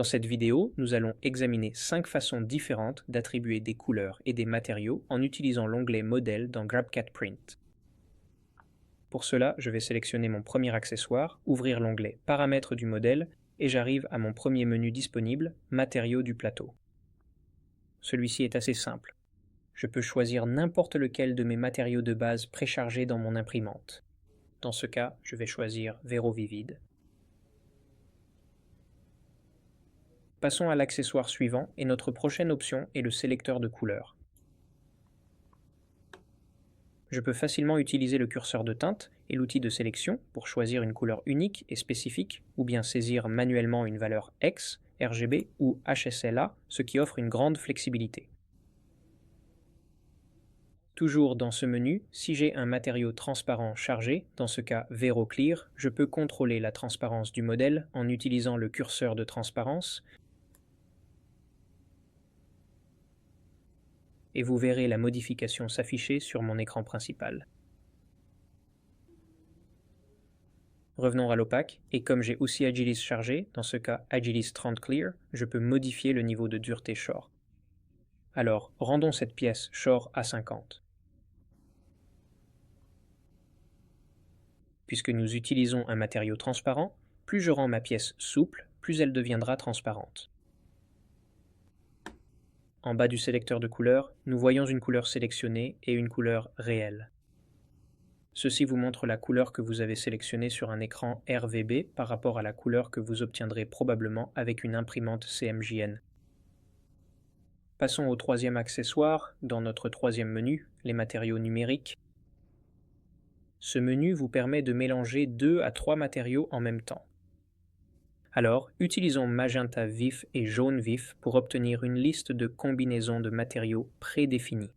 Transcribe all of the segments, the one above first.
Dans cette vidéo, nous allons examiner 5 façons différentes d'attribuer des couleurs et des matériaux en utilisant l'onglet Modèle dans GrabCAD Print. Pour cela, je vais sélectionner mon premier accessoire, ouvrir l'onglet Paramètres du modèle et j'arrive à mon premier menu disponible, Matériaux du plateau. Celui-ci est assez simple. Je peux choisir n'importe lequel de mes matériaux de base préchargés dans mon imprimante. Dans ce cas, je vais choisir Vero Vivid. Passons à l'accessoire suivant et notre prochaine option est le sélecteur de couleurs. Je peux facilement utiliser le curseur de teinte et l'outil de sélection pour choisir une couleur unique et spécifique ou bien saisir manuellement une valeur X, RGB ou HSLA, ce qui offre une grande flexibilité. Toujours dans ce menu, si j'ai un matériau transparent chargé, dans ce cas Vero Clear, je peux contrôler la transparence du modèle en utilisant le curseur de transparence et vous verrez la modification s'afficher sur mon écran principal. Revenons à l'opaque, et comme j'ai aussi Agilis chargé, dans ce cas Agilis 30 Clear, je peux modifier le niveau de dureté Shore. Alors, rendons cette pièce Shore à 50. Puisque nous utilisons un matériau transparent, plus je rends ma pièce souple, plus elle deviendra transparente. En bas du sélecteur de couleurs, nous voyons une couleur sélectionnée et une couleur réelle. Ceci vous montre la couleur que vous avez sélectionnée sur un écran RVB par rapport à la couleur que vous obtiendrez probablement avec une imprimante CMJN. Passons au troisième accessoire, dans notre troisième menu, les matériaux numériques. Ce menu vous permet de mélanger 2 à 3 matériaux en même temps. Alors, utilisons magenta vif et jaune vif pour obtenir une liste de combinaisons de matériaux prédéfinis.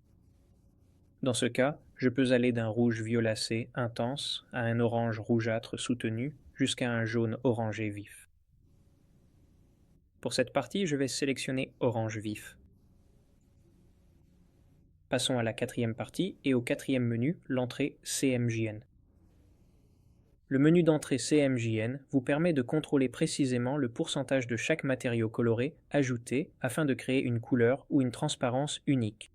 Dans ce cas, je peux aller d'un rouge violacé intense à un orange rougeâtre soutenu jusqu'à un jaune orangé vif. Pour cette partie, je vais sélectionner orange vif. Passons à la quatrième partie et au quatrième menu, l'entrée CMJN. Le menu d'entrée CMJN vous permet de contrôler précisément le pourcentage de chaque matériau coloré ajouté afin de créer une couleur ou une transparence unique.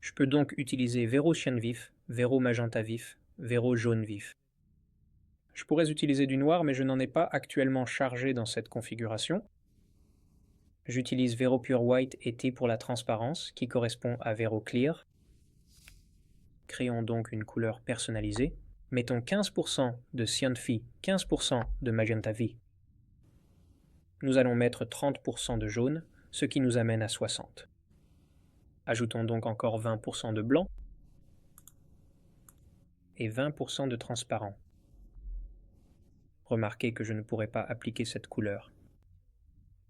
Je peux donc utiliser Vero cyan vif, Vero magenta vif, Vero jaune vif. Je pourrais utiliser du noir mais je n'en ai pas actuellement chargé dans cette configuration. J'utilise Vero Pure White et T pour la transparence qui correspond à Vero Clear. Créons donc une couleur personnalisée. Mettons 15% de Cyan Phi, 15% de Magenta V. Nous allons mettre 30% de jaune, ce qui nous amène à 60. Ajoutons donc encore 20% de blanc et 20% de transparent. Remarquez que je ne pourrai pas appliquer cette couleur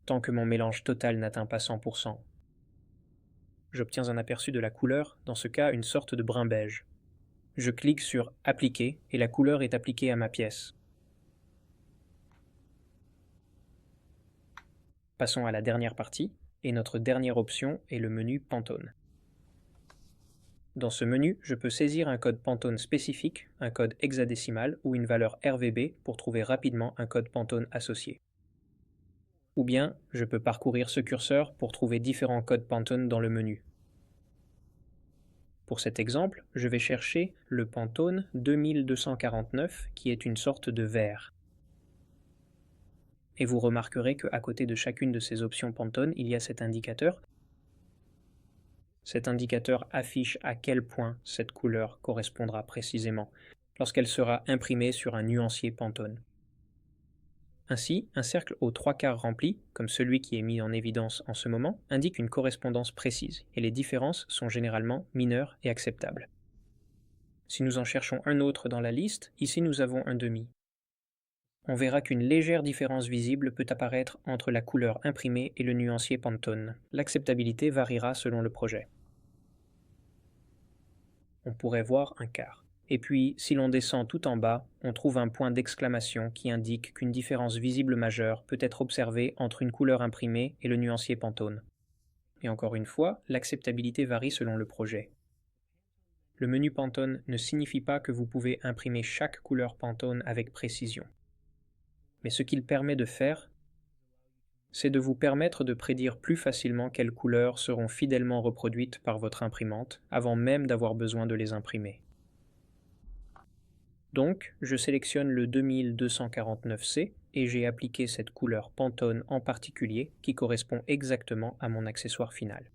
tant que mon mélange total n'atteint pas 100%. J'obtiens un aperçu de la couleur, dans ce cas une sorte de brun beige. Je clique sur « Appliquer » et la couleur est appliquée à ma pièce. Passons à la dernière partie, et notre dernière option est le menu Pantone. Dans ce menu, je peux saisir un code Pantone spécifique, un code hexadécimal ou une valeur RVB pour trouver rapidement un code Pantone associé. Ou bien, je peux parcourir ce curseur pour trouver différents codes Pantone dans le menu. Pour cet exemple, je vais chercher le Pantone 2249 qui est une sorte de vert. Et vous remarquerez qu'à côté de chacune de ces options Pantone, il y a cet indicateur. Cet indicateur affiche à quel point cette couleur correspondra précisément lorsqu'elle sera imprimée sur un nuancier Pantone. Ainsi, un cercle aux 3/4 rempli, comme celui qui est mis en évidence en ce moment, indique une correspondance précise, et les différences sont généralement mineures et acceptables. Si nous en cherchons un autre dans la liste, ici nous avons un demi. On verra qu'une légère différence visible peut apparaître entre la couleur imprimée et le nuancier Pantone. L'acceptabilité variera selon le projet. On pourrait voir un quart. Et puis, si l'on descend tout en bas, on trouve un point d'exclamation qui indique qu'une différence visible majeure peut être observée entre une couleur imprimée et le nuancier Pantone. Et encore une fois, l'acceptabilité varie selon le projet. Le menu Pantone ne signifie pas que vous pouvez imprimer chaque couleur Pantone avec précision. Mais ce qu'il permet de faire, c'est de vous permettre de prédire plus facilement quelles couleurs seront fidèlement reproduites par votre imprimante avant même d'avoir besoin de les imprimer. Donc, je sélectionne le 2249C et j'ai appliqué cette couleur Pantone en particulier qui correspond exactement à mon accessoire final.